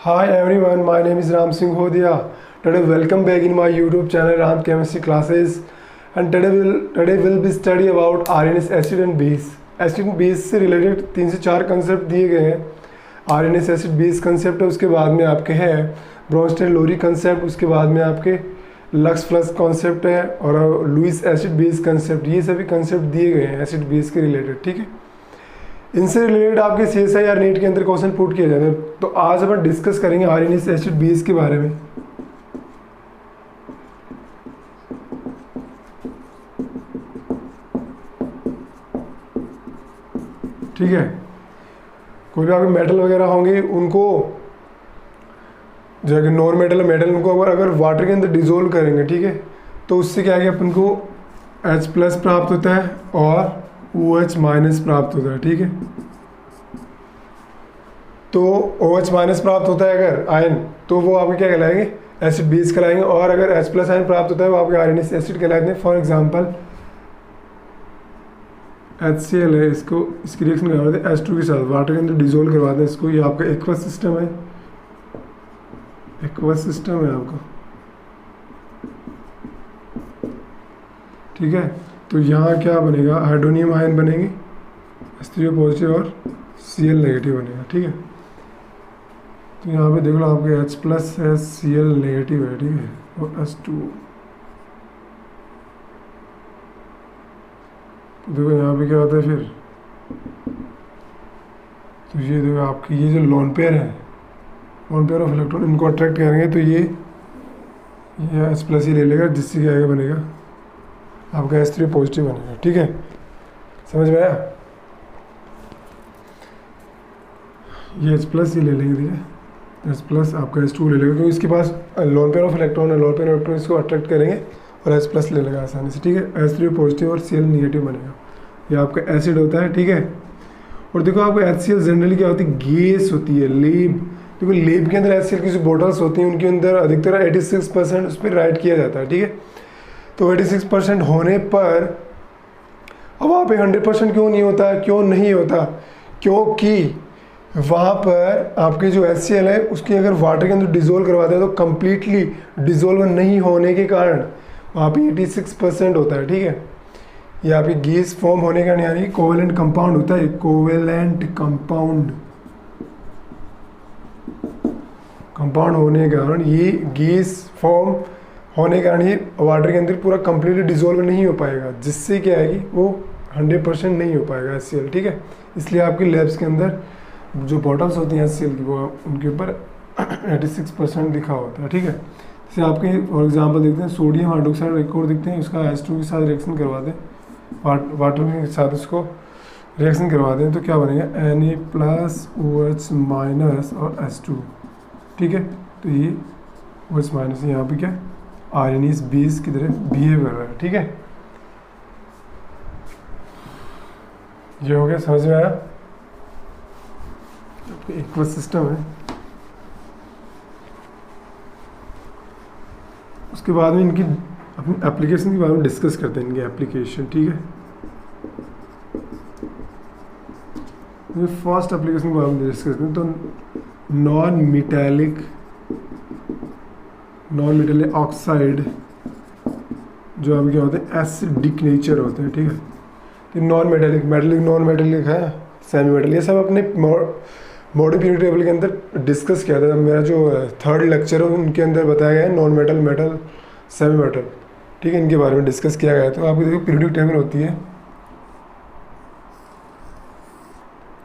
Hi everyone, my name is Ram Singh Hodia. Today welcome back in my YouTube channel Ram Chemistry Classes, and today will be study about RNase acid and base. Acid and base से related 3 से 4 concept दिए गए हैं. RNase acid base concept है, उसके बाद में आपके है ब्रोंस्टेड लोरी कंसेप्ट, उसके बाद में आपके लक्स फ्लक्स कॉन्सेप्ट है और लुईस एसिड बेस कंसेप्ट. ये सभी कंसेप्ट दिए गए हैं एसिड बेस के रिलेटेड. ठीक है, इनसे रिलेटेड आपके CSI या नीट के अंदर क्वेश्चन पुट किए जाते हैं. तो आज अपन डिस्कस करेंगे RNase एसिड बेस के बारे में. ठीक है, कोई भी आपके मेटल वगैरह होंगे उनको जो है नॉन मेटल मेटल उनको अगर वाटर के अंदर डिजोल्व करेंगे, ठीक है, तो उससे क्या है कि अपन को H+ प्राप्त होता है और OH- प्राप्त होता है. ठीक है, तो OH- प्राप्त होता है अगर आयन, तो वो आपके क्या कहलाएंगे, एसिड बेस कहलाएंगे. और अगर H+ आयन प्राप्त होता है वो आपके RNase एसिड कहलाते हैं. फॉर एग्जांपल HCl है, इसकी रिएक्शन करवाते हैं H2 के साथ, वाटर के अंदर डिजोल्व करवाते हैं इसको. ये आपका एक्वस सिस्टम है, एक्वस सिस्टम है आपका. ठीक है, तो यहाँ क्या बनेगा, हाइड्रोनियम आयन बनेंगे, H3 पॉजिटिव और Cl नेगेटिव बनेगा. ठीक है, तो यहाँ पे देख लो आपके H+ है, Cl नेगेटिव है. ठीक है, और H2 देखो यहाँ पे क्या होता है फिर, तो ये देखो आपकी ये जो लोन पेयर है, लोन पेयर ऑफ इलेक्ट्रॉन, इनको अट्रैक्ट करेंगे तो ये H+ ही ले लेगा, जिससे क्या आगे बनेगा आपका H3 पॉजिटिव बनेगा. ठीक है, समझ में आया. ये H+ ही ले लेंगे, ठीक है, H+ आपका H2 ले लेगा क्योंकि इसके पास लोन पेयर ऑफ इलेक्ट्रॉन है. लोन पेयर ऑफ इलेक्ट्रॉन इसको अट्रैक्ट करेंगे और H+ ले लेगा आसानी से. ठीक है, H3 पॉजिटिव और Cl नेगेटिव बनेगा. ये आपका एसिड होता है. ठीक है, और देखो आपको HCl जनरली क्या होती है, गैस होती है, लेब. देखो लेब के अंदर HCl की जो बॉटल्स होती हैं उनके अंदर अधिकतर 86% उस पर राइट किया जाता है. ठीक है, तो 86% होने पर अब वहाँ पे 100% क्यों नहीं होता, क्यों नहीं होता, क्योंकि वहाँ पर आपके जो HCl है उसकी अगर वाटर के अंदर डिजोल्व करवाते हैं तो कम्प्लीटली डिजोल्व नहीं होने के कारण वहाँ पे 86% होता है. ठीक है, ये आपकी गैस फॉर्म होने का यानी कोवेलेंट कंपाउंड होता है, कोवेलेंट कंपाउंड होने के कारण ये गैस फॉर्म होने के कारण ये वाटर के अंदर पूरा कम्प्लीटली डिजोल्व नहीं हो पाएगा, जिससे क्या है कि वो 100% नहीं हो पाएगा HCl. ठीक है, इसलिए आपकी लैब्स के अंदर जो बॉटल्स होती हैं HCl की वो उनके ऊपर 86% लिखा होता है. ठीक है, जैसे आपके फॉर एग्जांपल देखते हैं सोडियम हाइड्रोक्साइड एक और दिखते हैं, उसका H2 के साथ रिएक्शन करवाते हैं, वाटर के साथ उसको रिएक्शन करवाते हैं, तो क्या बनेगा Na+OH- और H2. ठीक है, तो ये OH- यहाँ पे क्या RNase बेस की तरह बिहेव कर रहा है. ठीक है, ये हो गया, समझ में आया. एक्वस सिस्टम है. उसके बाद में इनकी अपनी एप्लीकेशन के बारे में डिस्कस करते हैं, इनकी एप्लीकेशन. ठीक है, फर्स्ट एप्लीकेशन के बारे में डिस्कस करते हैं. तो नॉन मेटालिक ऑक्साइड जो अभी क्या होते हैं एसिडिक नेचर होते हैं. ठीक है, तो नॉन मेटालिक नॉन मेटालिक है, सेमी मेटल, ये सब अपने मॉडर्न पीरियड टेबल के अंदर डिस्कस किया था. मेरा जो 3rd लेक्चर है उनके अंदर बताया गया है non metal, metal, semi metal. ठीक है, इनके बारे में डिस्कस किया गया है. तो आपको देखो पीरियडिक टेबल होती है.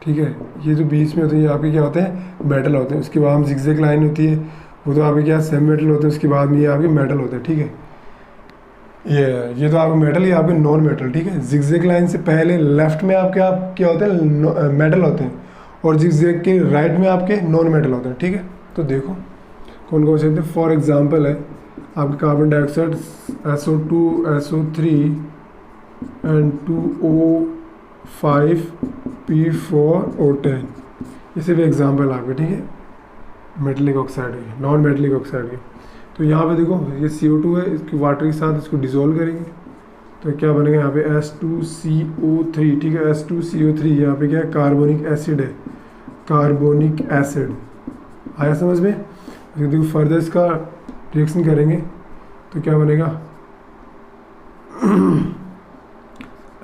ठीक है, ये जो बीच में होती है आपके क्या होते हैं मेटल होते हैं, उसके बाद हम जिगजैग लाइन होती है, वो तो आपके क्या सेमी मेटल होते हैं, उसके बाद में ये आपके मेटल होते हैं. ठीक है, ये तो आपके मेटल, ये आपके नॉन मेटल. ठीक है, जिगजैग लाइन से पहले लेफ्ट में आपके क्या होते हैं मेटल होते हैं और जिगजैग के राइट में आपके नॉन मेटल होते हैं. ठीक है, तो देखो कौन कौन से होते हैं. फॉर एग्जांपल है आपके carbon dioxide SO2 SO3 and 2O5 P4O10, ये सिर्फ एग्जांपल आपके. ठीक है, मेटलिक ऑक्साइड है, नॉन मेटलिक ऑक्साइड है. तो यहाँ पे देखो ये CO2 है, इसकी वाटर के साथ इसको डिजोल्व करेंगे तो क्या बनेगा यहाँ पे H2CO3. ठीक है, H2CO3 यहाँ पे क्या है कार्बोनिक एसिड है, कार्बोनिक एसिड. आया समझ में? देखो फर्दर इसका रिएक्शन करेंगे तो क्या बनेगा,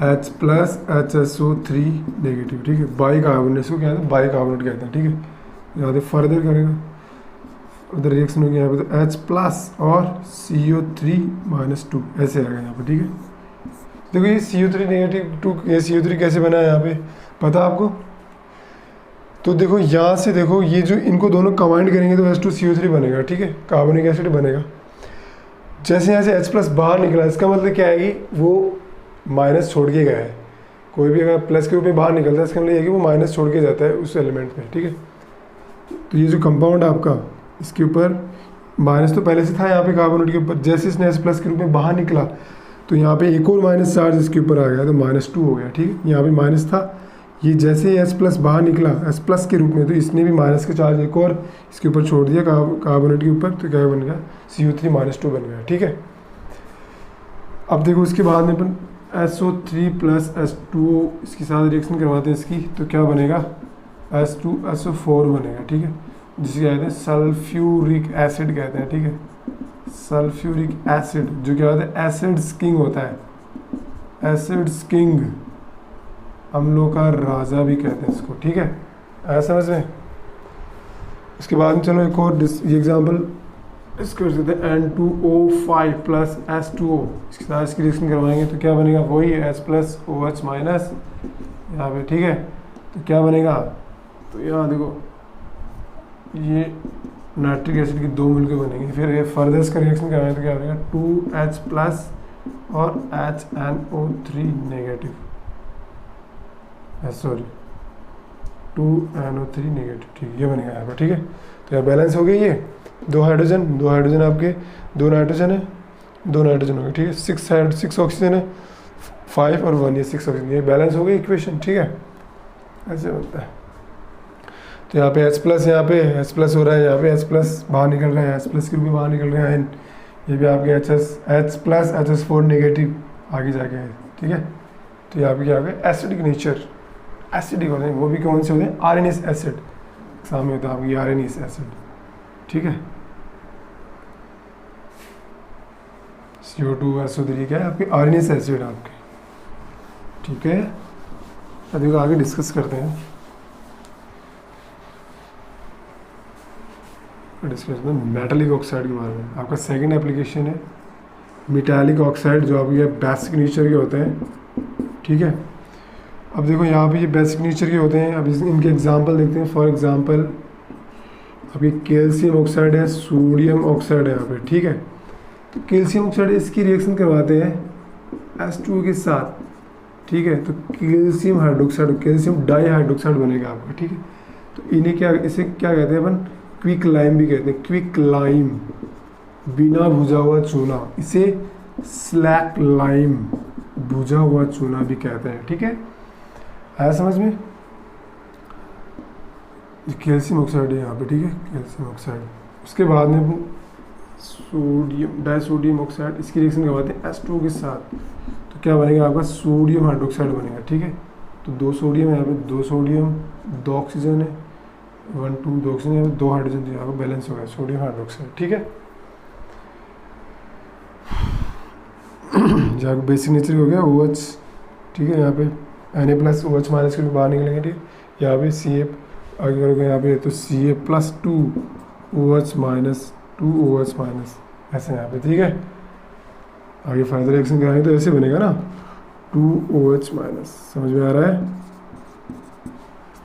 H प्लस HSO3 नेगेटिव, ठीक है, बाई कार्बोनेट, इसको क्या कहते हैं, बाई कार्बोनेट कहते हैं, ठीक है। यहाँ पे फर्दर करेगा, उधर रिएक्शन होगी यहाँ पे, तो H प्लस और CO3-2 ऐसे आएगा यहाँ पे, ठीक है। देखो ये CO3-2, ये CO3 कैसे बना है यहाँ पे पता आपको? तो देखो यहाँ से देखो, ये जो इनको दोनों कंबाइंड करेंगे तो H2CO3 बनेगा, ठीक है, कार्बोनिक एसिड बनेगा। जैसे यहाँ से H प्लस बाहर निकला, इसका मतलब क्या है कि वो माइनस छोड़ के गया है। कोई भी अगर प्लस के रूप में बाहर निकलता है इसका मतलब ये है कि वो माइनस छोड़ के जाता है उस एलिमेंट में, ठीक है। तो ये जो कंपाउंड है आपका, इसके ऊपर माइनस तो पहले से था यहाँ पे कार्बोनेट के ऊपर, जैसे इसने H प्लस के रूप में बाहर निकला तो यहाँ पे एक और माइनस चार्ज इसके ऊपर आ गया, तो -2 हो गया, ठीक है। यहाँ पे माइनस था, ये जैसे ही H प्लस बाहर निकला H प्लस के रूप में, तो इसने भी माइनस का चार्ज एक और इसके ऊपर छोड़ दिया कार्बोनेट के ऊपर, तो क्या बन गया, CO3-2 बन गया, ठीक है। अब देखो इसके बाद में अपन SO3 प्लस H2O इसके साथ रिएक्शन करवाते हैं इसकी, तो क्या बनेगा, H2SO4 बनेगा, ठीक है, जिसे कहते हैं सल्फ्यूरिक एसिड कहते हैं, ठीक है। सल्फ्यूरिक एसिड जो क्या होता है, एसिड्स किंग होता है, एसिड्स किंग, अम्लों का राजा भी कहते हैं इसको, ठीक है, ऐसा समझ में। इसके बाद में चलो एक और ये एग्जाम्पल इसको कर सकते हैं, N2O5 प्लस H2O, इसके साथ इसकी रिएक्शन करवाएंगे तो क्या बनेगा, वही H प्लस OH माइनस यहाँ पे, ठीक है। तो क्या बनेगा, तो यहाँ देखो ये नाइट्रिक एसिड की 2 मिलकर बनेंगे, फिर ये फर्दर इसका रिएक्शन करवाएंगे तो क्या बनेगा, 2H प्लस और HNO3 negative, sorry 2NO3 negative, ठीक है, ये बनेगा यहाँ पर, ठीक है। तो यहाँ बैलेंस हो गई, ये 2 हाइड्रोजन आपके, 2 नाइट्रोजन है, 2 नाइट्रोजन हो गए, ठीक है, 6 ऑक्सीजन है, 5 और 1, ये 6 ऑक्सीजन, ये बैलेंस हो गई इक्वेशन, ठीक है, ऐसे बनता है। तो यहाँ पे H प्लस, यहाँ पे H प्लस हो रहा है, यहाँ पे H प्लस बाहर निकल रहा है, H प्लस के भी बाहर निकल रहे हैं, ये भी आपके H प्लस HSO4 नेगेटिव आगे जाके है, ठीक है। तो यहाँ पे क्या होगा, एसिडिक नेचर, एसिडिक होते हैं, वो भी कौन से होते हैं, आर्सेनिक एसिड, सामने होता है आपकी आर्सेनिक एसिड, ठीक है। CO2SO3 क्या है आपकी, आर्सेनिक एसिड आपके, ठीक है। अभी आगे डिस्कस करते हैं, मेटालिक ऑक्साइड के बारे में। आपका सेकंड एप्लीकेशन है मेटालिक ऑक्साइड, जो आपके बेसिक नेचर के होते हैं, ठीक है। अब देखो यहाँ पे ये बेसिक नेचर के होते हैं, अब इनके एग्जांपल देखते हैं। फॉर एग्जांपल अभी कैल्शियम ऑक्साइड है, सोडियम ऑक्साइड है यहाँ पे, ठीक है। तो कैल्शियम ऑक्साइड इसकी रिएक्शन करवाते हैं H2O के साथ, ठीक है, तो calcium hydroxide, calcium di hydroxide बनेगा आपका, ठीक है। तो इन्हें क्या, इसे क्या कहते हैं अपन, क्विक लाइम भी कहते हैं, क्विक लाइम, बिना भुजा हुआ चूना, इसे स्लैक लाइम, भुजा हुआ चूना भी कहते हैं, ठीक है, आया समझ में। कैल्शियम ऑक्साइड है यहाँ पे, ठीक है, कैल्शियम ऑक्साइड। उसके बाद में सोडियम डाइसोडियम ऑक्साइड, इसकी रिएक्शन करवाते हैं H2O के साथ, तो क्या बनेगा आपका, सोडियम हाइड्रोक्साइड बनेगा, ठीक है। तो 2 सोडियम है यहाँ पे, 2 सोडियम, 2 ऑक्सीजन है, 1 2 2 ऑक्सीजन है, 2 हाइड्रोजन, तो यहाँ पर बैलेंस हो गया सोडियम हाइड्रोक्साइड, ठीक है। जहाँ बेसिक नेचर हो गया OH, ठीक है, यहाँ पे Na प्लस OH माइनस के बाहर निकलेंगे, ठीक है। यहाँ पे Ca आगे करोगे यहाँ पे, तो Ca plus 2 OH minus 2 OH minus, ऐसे यहाँ पे, ठीक है। आगे फाइनल रिएक्शन कराएंगे तो ऐसे बनेगा ना, 2 OH माइनस, समझ में आ रहा है।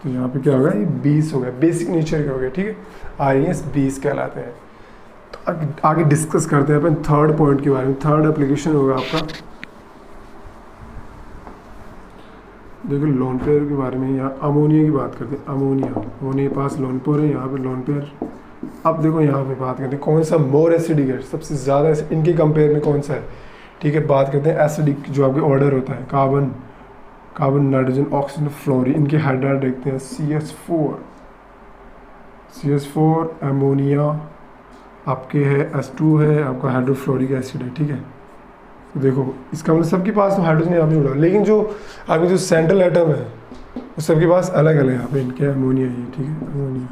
तो यहाँ पे क्या होगा, ये 20 हो गया, बेसिक नेचर के हो गया, ठीक है, आर्सेनिक 20 कहलाते हैं। तो आगे डिस्कस करते हैं अपन थर्ड पॉइंट के बारे में। थर्ड एप्लीकेशन होगा आपका, देखो लोन पेयर के बारे में, यहाँ अमोनिया की बात करते हैं। अमोनिया के पास लोन पेयर है, यहाँ पे लोन पेयर। अब देखो यहाँ पे बात करते हैं कौन सा मोर एसिडिक है, सबसे ज़्यादा इनके कंपेयर में कौन सा है, ठीक है। बात करते हैं एसिडिक, जो आपके ऑर्डर होता है, कार्बन नाइट्रोजन ऑक्सीजन फ्लोरीन, इनके हाइड्राइड देखते हैं, CH4 अमोनिया आपके है, H2 है आपका, हाइड्रोफ्लोरिक एसिड है, ठीक है। तो देखो इसका मतलब सबके पास तो हाइड्रोजन यहाँ पे जुड़ा, लेकिन जो आपके जो सेंट्रल एटम है वो सबके पास अलग अलग यहाँ पे इनके अमोनिया है, ठीक है, अमोनिया।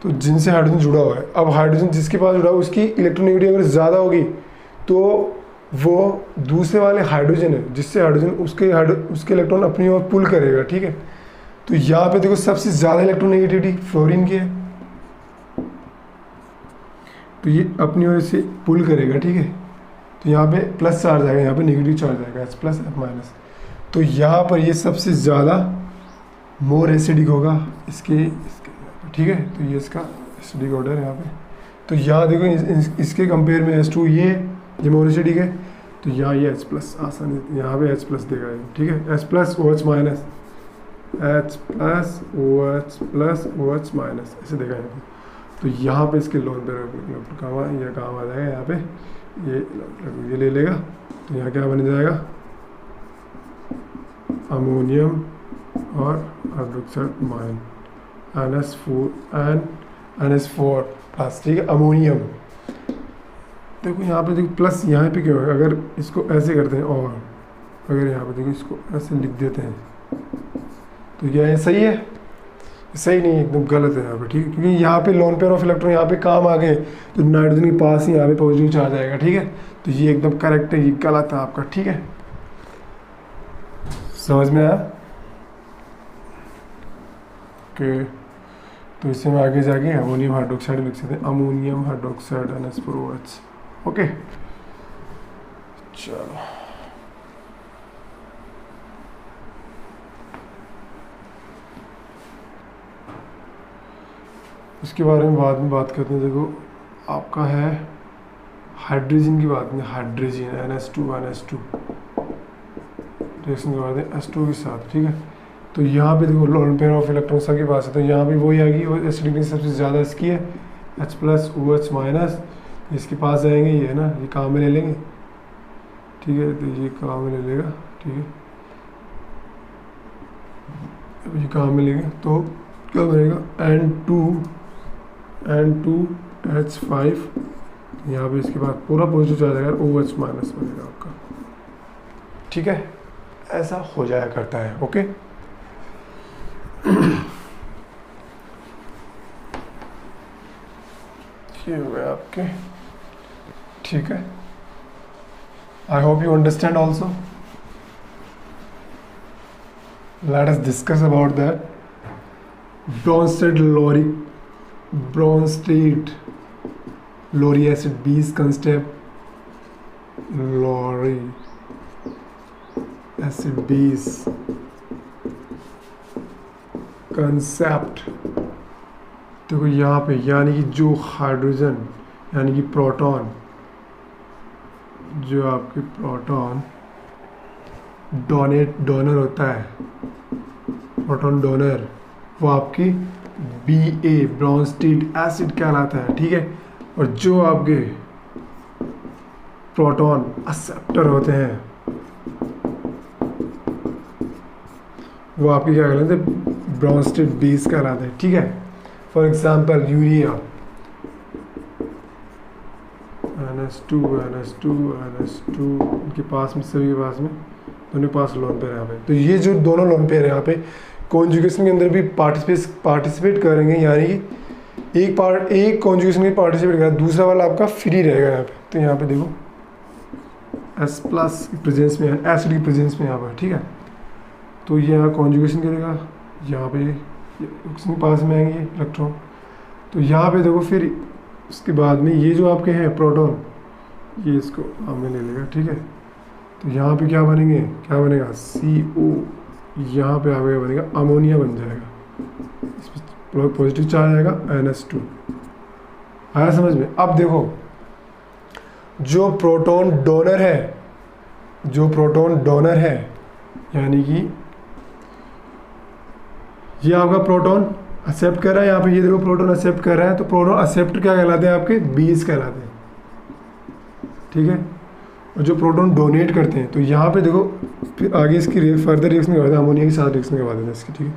तो जिनसे हाइड्रोजन जुड़ा हुआ है, अब हाइड्रोजन जिसके पास जुड़ा हुआ है उसकी इलेक्ट्रोनेगेटिविटी अगर ज़्यादा होगी तो वो दूसरे वाले हाइड्रोजन है जिससे हाइड्रोजन उसके इलेक्ट्रॉन अपनी ओर पुल करेगा, ठीक है। तो यहाँ पे देखो सबसे ज़्यादा इलेक्ट्रोनेगेटिविटी फ्लोरीन की है, तो ये अपनी ओर से पुल करेगा, ठीक है। तो यहाँ पे प्लस चार्ज आएगा, यहाँ पे नेगेटिव चार्ज आएगा, H प्लस F माइनस। तो यहाँ पर ये सबसे ज़्यादा मोर एसिडिक होगा इसके, ठीक है। तो ये इसका एसिडिक ऑर्डर है यहाँ पे। तो यहाँ देखो इसके कंपेयर में H2 ये मोर एसिडिक है, तो यहाँ ये H प्लस आसानी यहाँ पे H प्लस देगा ये, ठीक है। H plus OH minus, H plus OH plus OH minus ऐसे देगा यहाँ पे। तो यहाँ पे इसके लोन पे काम आ जाएगा, यहाँ पे ये ले लेगा, तो यहाँ क्या बन जाएगा अमोनियम और हाइड्रोक्साइड माइन NH4 प्लस, ठीक है, अमोनियम। देखो यहाँ पे देखो प्लस यहाँ पे क्यों है, अगर इसको ऐसे करते हैं और अगर यहाँ पे देखो इसको ऐसे लिख देते हैं तो क्या है, सही है? सही नहीं, एकदम गलत है यहाँ पे, ठीक है। क्योंकि यहाँ पे लोन पेयर ऑफ इलेक्ट्रॉन यहाँ पे काम आ गए तो नाइट्रोजन के पास ही यहाँ पे पॉजिटिव चार्ज आएगा, ठीक है। तो ये एकदम करेक्ट है, ये गलत है आपका, ठीक है। समझ में आया? ओके, तो इससे हम आगे जाके अमोनियम हाइड्रोक्साइड लिख सकते हैं, अमोनियम हाइड्रोक्साइड NH4OH। ओके चलो, इसके बारे में बाद में बात करते हैं। देखो आपका है हाइड्रोजन की बात में, हाइड्रोजन NH2 रिएक्शन करवा दें H2 के साथ, ठीक है। तो यहाँ पे देखो लोन पेयर ऑफ इलेक्ट्रॉन सबके पास है, तो यहाँ भी वही आएगी, और एसिडिक सबसे ज़्यादा इसकी है H प्लस OH माइनस, इसके पास जाएंगे ये है ना, ये काम में ले लेंगे, ठीक है। तो ये काम में ले लेगा, ठीक है, अब ये काम में लेंगे तो क्या बनेगा N2H5, यहाँ पे इसके बाद पूरा पॉजिटिव चार्ज आएगा, OH माइनस बनेगा आपका, ठीक है। ऐसा हो जाया करता है, ओके। ये हो गए आपके, ठीक है। आई hope you understand also. Let us discuss about that Bronsted lorry acid base concept, lorry acid base concept। देखो यहाँ पे यानी कि जो हाइड्रोजन यानी कि प्रोटॉन, जो आपके प्रोटॉन डोनर होता है, प्रोटॉन डोनर, वो आपकी Ba ब्रॉन्स्टेड एसिड कहलाता है, ठीक है। और जो आपके प्रोटॉन एक्सेप्टर होते हैं वो आपके क्या कहलाते हैं, ब्रॉन्स्टेड बेस कहलाते हैं, ठीक है। फॉर एग्जांपल यूरिया NH2 इनके पास में, सभी के पास में, दोनों के पास लोन पेयर यहाँ पे। तो ये जो दोनों लोन पेयर है यहाँ पे कॉन्जुगेशन के अंदर भी पार्टिसिपेट करेंगे, यानी कि एक कॉन्जुगेशन में पार्टिसिपेट करेगा, दूसरा वाला आपका फ्री रहेगा यहाँ पे। तो यहाँ पे देखो S प्लस की प्रेजेंस में है, एसिड की प्रेजेंस में यहाँ पर, ठीक है। तो ये यहाँ कॉन्जुगेशन करेगा, यहाँ पे उसके पास में आएंगे इलेक्ट्रॉन। तो यहाँ पे देखो फिर उसके बाद में ये जो आपके हैं प्रोटॉन, ये इसको हमें ले लेगा, ठीक है। तो यहाँ पे क्या बनेगा CO, यहाँ पे आगे बनेगा अमोनिया बन जाएगा, इसमें पॉजिटिव चार्ज आएगा NH2। आया समझ में? अब देखो जो प्रोटॉन डोनर है यानी कि ये आपका प्रोटॉन एक्सेप्ट कर रहा है, यहाँ पे ये देखो प्रोटॉन एक्सेप्ट कर रहा है, तो प्रोटॉन एक्सेप्ट क्या कहलाते हैं आपके, बेस कहलाते हैं, ठीक है। और जो प्रोटॉन डोनेट करते हैं, तो यहाँ पे देखो फिर आगे इसकी फर्दर रिएक्शन करवाते हैं, अमोनिया के साथ रिएक्शन करवा देते हैं इसकी, ठीक है।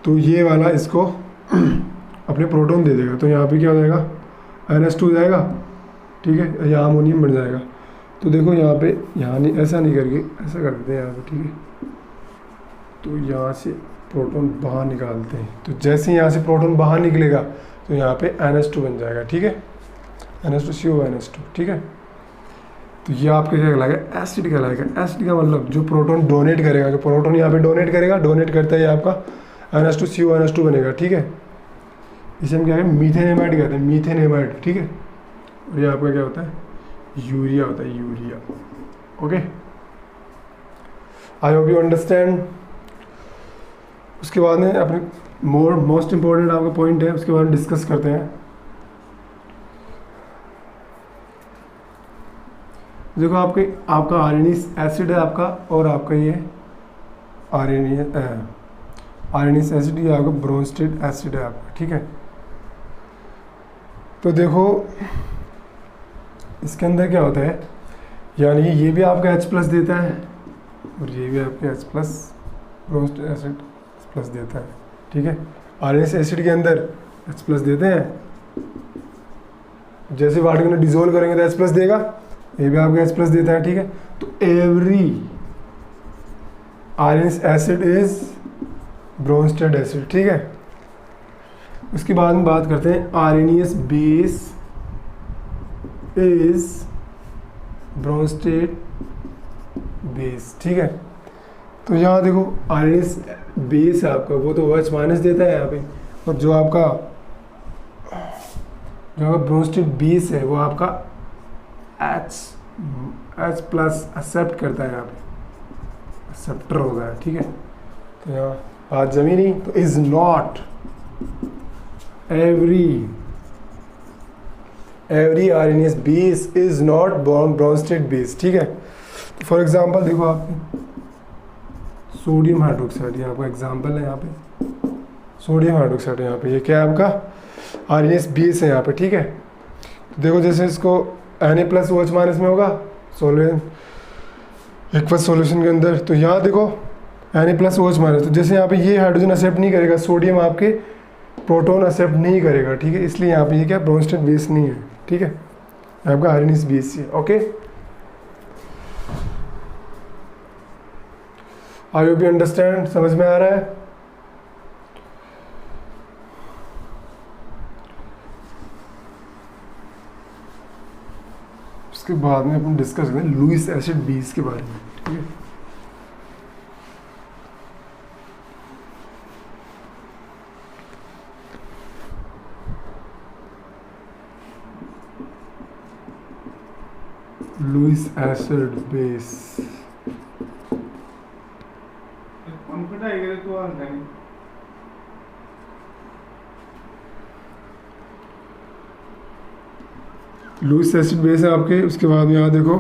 तो ये वाला इसको अपने प्रोटॉन दे देगा, तो यहाँ पे क्या हो जाएगा NH2 जाएगा, ठीक है, यहाँ अमोनियम बन जाएगा। तो देखो यहाँ पे, यहाँ नहीं, ऐसा नहीं करके ऐसा कर देते हैं यहाँ पे, ठीक है। तो यहाँ से प्रोटॉन बाहर निकालते हैं, तो जैसे यहाँ से प्रोटॉन बाहर निकलेगा तो यहाँ पे NH2 बन जाएगा, ठीक है, NH2CO NH2, ठीक है। तो ये आपका क्या कहलाएगा, एसिड कहलाएगा। एसिड का मतलब जो प्रोटॉन डोनेट करेगा, जो प्रोटॉन यहाँ पे डोनेट करेगा, डोनेट करता है आपका NH2CO NH2 बनेगा, ठीक है। इसे हम क्या कहते हैं, मीथेन कहते हैं, मीथेन एमाइड, ठीक है। और ये आपका क्या होता है, यूरिया होता है, urea. Okay, I hope you understand. उसके बाद में अपने मोस्ट इम्पोर्टेंट आपका पॉइंट है, उसके बाद में डिस्कस करते हैं। देखो आपका आर्सेनिक एसिड है आपका, और आपका ये आर्सेनिक एसिड, ये आपका ब्रोंस्टेड एसिड है आपका, ठीक है। तो देखो इसके अंदर क्या होता है, यानी कि ये भी आपका H+ देता है और ये भी आपके H+ ब्रोंस्टेड एसिड प्लस देता है, ठीक है। आर्सेनिक एसिड के अंदर H+ देते हैं, जैसे वाटर को डिजोल्व करेंगे तो H+ देगा, ये भी आपका H+ देता है, ठीक है। तो every arsenic acid is Bronsted acid, ठीक है। उसके बाद में बात करते हैं आर्सेनियस बेस इज ब्रोंस्टेड बेस, ठीक है। तो यहाँ देखो आर्सेनिक बेस है आपका, वो तो OH- देता है यहाँ पे, और जो आपका ब्रोंस्टेड बेस है वो आपका H+ एक्सेप्ट करता है, यहाँ पे एक्सेप्टर होगा, ठीक है। तो यहाँ हाथ जमी नहीं, तो is not every arsenious base is not Bronsted base, ठीक है। फॉर एग्जांपल देखो आपने सोडियम हाइड्रोक्साइड, ये आपका एग्जांपल है, यहाँ पे सोडियम हाइड्रोक्साइड है, यहाँ पे ये क्या है आपका आर्सेनियस बेस है यहाँ पे, ठीक है। तो देखो जैसे इसको Na+OH- में होगा सॉल्वेंट एक्वस सॉल्यूशन के अंदर, तो यहाँ देखो Na+OH-, तो जैसे यहाँ पे ये हाइड्रोजन एक्सेप्ट नहीं करेगा, सोडियम आपके प्रोटॉन एक्सेप्ट नहीं करेगा, ठीक है। इसलिए यहाँ पे ये क्या ब्रोंस्टेड बेस नहीं है, ठीक है, आपका आर्सेनियस बेस है। Okay, I hope you understand, समझ में आ रहा है। उसके बाद में अपन डिस्कस करें लुईस एसिड बेस के बारे में, ठीक है। Lewis acid base Lewis acid base है आपके। उसके बाद में यहाँ देखो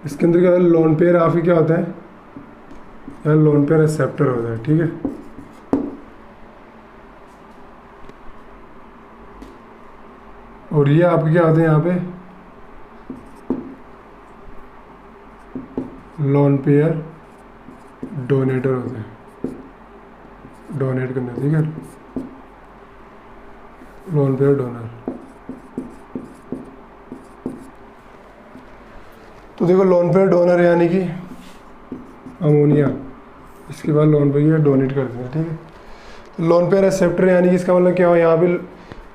इसके अंदर क्या है, लोन पेयर आपके क्या होता है, यहाँ लोन पेयर एक्सेप्टर होता है, ठीक है। और ये आपके क्या होते हैं, यहाँ पे लोन पेयर डोनेटर होते हैं, डोनेट करना, ठीक है, लोन पेयर डोनर। तो देखो लोन पेयर डोनर यानी कि अमोनिया, इसके बाद लोन पेयर डोनेट कर देंगे, ठीक है। लोन पेयर एक्सेप्टर यानी कि इसका मतलब क्या हो, यहाँ पे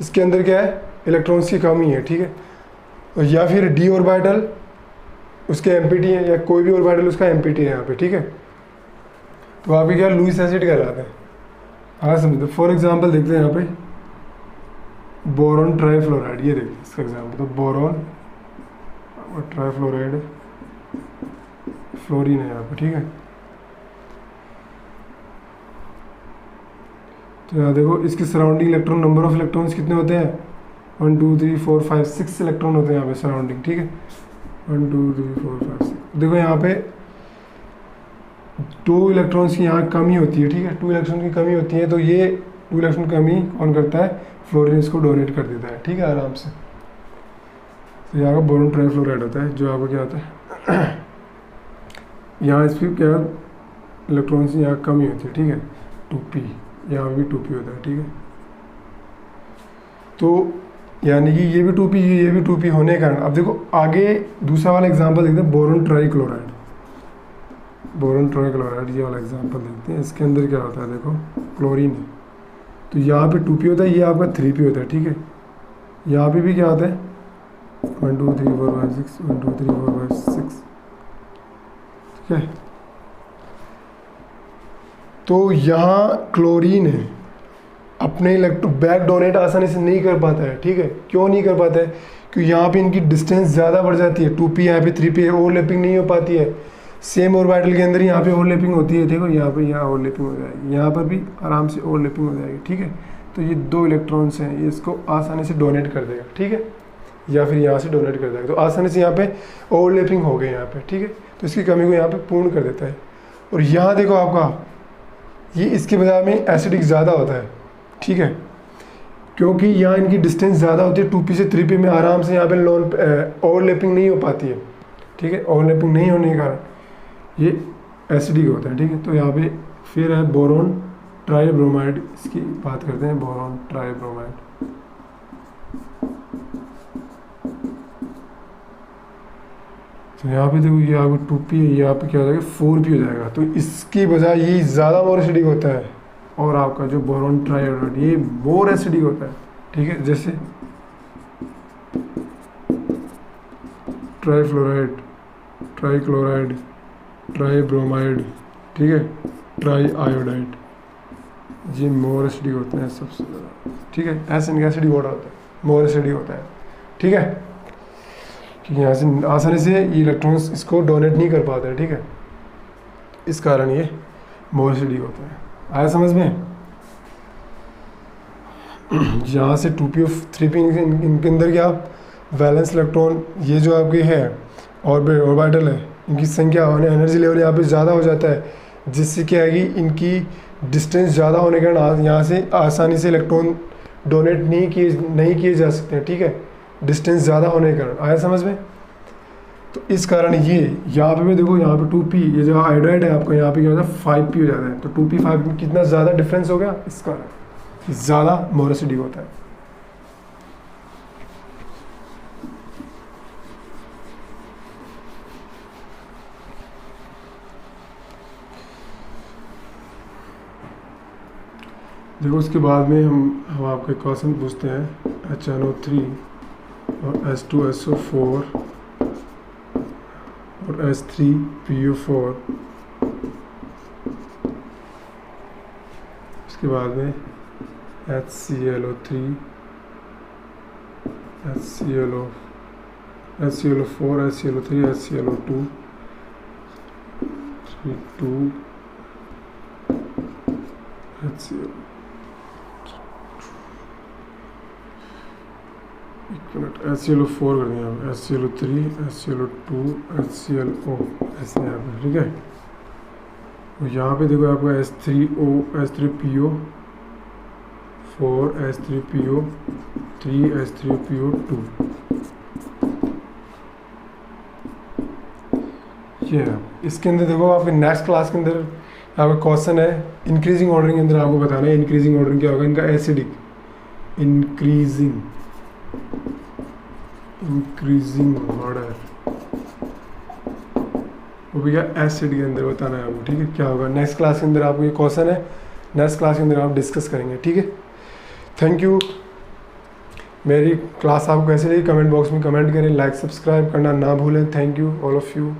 इसके अंदर क्या है, इलेक्ट्रॉन्स की कमी है, ठीक है। या फिर डी ऑर्बिटल उसके एम्पिटी है, या कोई भी ऑर्बिटल उसका एम्पिटी है यहाँ पे, ठीक है। तो आप क्या लुईस एसिड कहलाते हैं। हाँ समझते। फॉर एग्जांपल देखते हैं यहाँ पे बोरॉन ट्राईफ्लोराइड, ये देखिए इसका एग्जांपल, तो बोरॉन और ट्राईफ्लोराइड फ्लोरीन है यहाँ पे, ठीक है। तो यहाँ देखो इसके surrounding electron, number of electrons कितने होते हैं, 1 2 3 4 5 6 इलेक्ट्रॉन होते हैं यहाँ पे सराउंडिंग, ठीक है। 1 2 3 4 5 6। देखो यहाँ पे 2 इलेक्ट्रॉन्स की यहाँ कमी होती है, ठीक है, 2 इलेक्ट्रॉन की कमी होती है। तो ये 2 इलेक्ट्रॉन कमी कौन करता है, फ्लोरीन इसको डोनेट कर देता है, ठीक है, आराम से। तो यहाँ का बोरॉन ट्राईफ्लोराइड होता है, जो आपको क्या होता है यहाँ इस पर क्या इलेक्ट्रॉन्स की यहाँ कमी होती है, ठीक है, 2p, यहाँ भी 2p होता है, ठीक है। तो यानी कि ये भी 2p, ये भी 2p होने के कारण अब देखो आगे दूसरा वाला एग्जांपल देखते हैं, बोरॉन ट्राईक्लोराइड। बोरोन ट्राइक्लोराइड, ये वाला एग्जांपल देखते हैं। इसके अंदर क्या होता है, देखो क्लोरीन है, तो यहाँ पे 2p होता है, ये आपका 3p होता है, ठीक है। यहाँ पे भी क्या होता है 1 2 3 4 5 6 1 2 3 4 5 6, ठीक है। तो यहाँ क्लोरीन है, अपने इलेक्ट्रॉन बैक डोनेट आसानी से नहीं कर पाता है, ठीक है। क्यों नहीं कर पाता है, क्योंकि यहाँ पे इनकी डिस्टेंस ज़्यादा बढ़ जाती है, 2p यहाँ पे 3p ओवरलैपिंग नहीं हो पाती है। सेम ऑर्बिटल के अंदर यहाँ पे ओवरलैपिंग होती है, देखो यहाँ पे, यहाँ ओवरलैपिंग हो जाएगी, यहाँ पर भी आराम से ओवरलैपिंग हो जाएगी, ठीक है। तो ये 2 इलेक्ट्रॉन्स हैं, ये इसको आसानी से डोनेट कर देगा, ठीक है, या फिर यहाँ से डोनेट कर देगा, तो आसानी से यहाँ पे ओवरलैपिंग हो गई यहाँ पे, ठीक है। तो इसकी कमी को यहाँ पे पूर्ण कर देता है। और यहाँ देखो आपका ये इसके बजाय में एसिडिक ज़्यादा होता है, ठीक है, क्योंकि यहाँ इनकी डिस्टेंस ज़्यादा होती है, 2p से 3p में आराम से यहाँ पे लोन ओवरलैपिंग नहीं हो पाती है, ठीक है। ओवरलैपिंग नहीं होने के कारण ये एसिडिक होता है, ठीक है। तो यहाँ पे फिर है बोरोन ट्राइब्रोमाइड, इसकी बात करते हैं, बोरोन ट्राइब्रोमाइड। तो यहाँ पे देखो ये आपको 2p है, यहाँ पे क्या हो जाएगा 4p हो जाएगा, तो इसकी बजाय ये ज़्यादा मोर एसिडिक होता है। और आपका जो बोरोन ट्राइआयोडाइड ये मोर एसिडिक होता है, ठीक है, जैसे ट्राइफ्लोराइड, ट्राइक्लोराइड, ट्राइब्रोमाइड, ठीक है, ट्राइआयोडाइड, ये मोर एसिडिक होते हैं सबसे ज़्यादा, ठीक है। ऐसे इनका एसिडिक होता है, मोर एसिडिक होता है, ठीक है, क्योंकि यहाँ से आसानी से ये इलेक्ट्रॉन्स इसको डोनेट नहीं कर पाते हैं, ठीक है, इस कारण ये मोर एसिडिक होता है। आया समझ में? यहाँ से 2p और 3p इनके अंदर क्या वैलेंस इलेक्ट्रॉन, ये जो आपके है ऑर्बिटल है, इनकी संख्या होने एनर्जी लेवल यहाँ पे ज़्यादा हो जाता है, जिससे क्या है कि इनकी डिस्टेंस ज़्यादा होने के कारण यहाँ से आसानी से इलेक्ट्रॉन डोनेट नहीं किए जा सकते हैं, ठीक है, डिस्टेंस ज़्यादा होने के कारण। आया समझ में? तो इस कारण ये यहाँ पे भी देखो, यहाँ पे 2p, ये जो आयोडाइड है आपको यहाँ पे क्या होता है 5p हो जाता है, तो 2p 5p में कितना ज़्यादा डिफरेंस हो गया, इस कारण ज़्यादा मोर एसिडिक होता है। देखो उसके बाद में हम आपके क्वेश्चन पूछते हैं, HNO3 और H2SO4 और H3PO4, उसके बाद में HClO3, HClO4, HClO3, HClO2, 2 HCl, एक मिनट, HClO4 कर दिया, HClO3, HClO2, HClO, ऐसे यहाँ पे, ठीक है। और यहाँ पे देखो आपका H3O, H3PO 4, H3PO 3, H3PO 2, ये है। इसके अंदर देखो आपके नेक्स्ट क्लास के अंदर आपका क्वेश्चन है इंक्रीजिंग ऑर्डरिंग के अंदर आपको बताना है इंक्रीजिंग ऑर्डरिंग क्या होगा, इनका एसिडिक इंक्रीजिंग ऑर्डर, वो भी क्या एसिड के अंदर बताना है आपको, ठीक है, क्या होगा। नेक्स्ट क्लास के अंदर आपको ये क्वेश्चन है, नेक्स्ट क्लास के अंदर आप डिस्कस करेंगे, ठीक है। Thank you. मेरी क्लास आपको कैसे लगी कमेंट बॉक्स में कमेंट करें, लाइक सब्सक्राइब करना ना भूलें। Thank you all of you.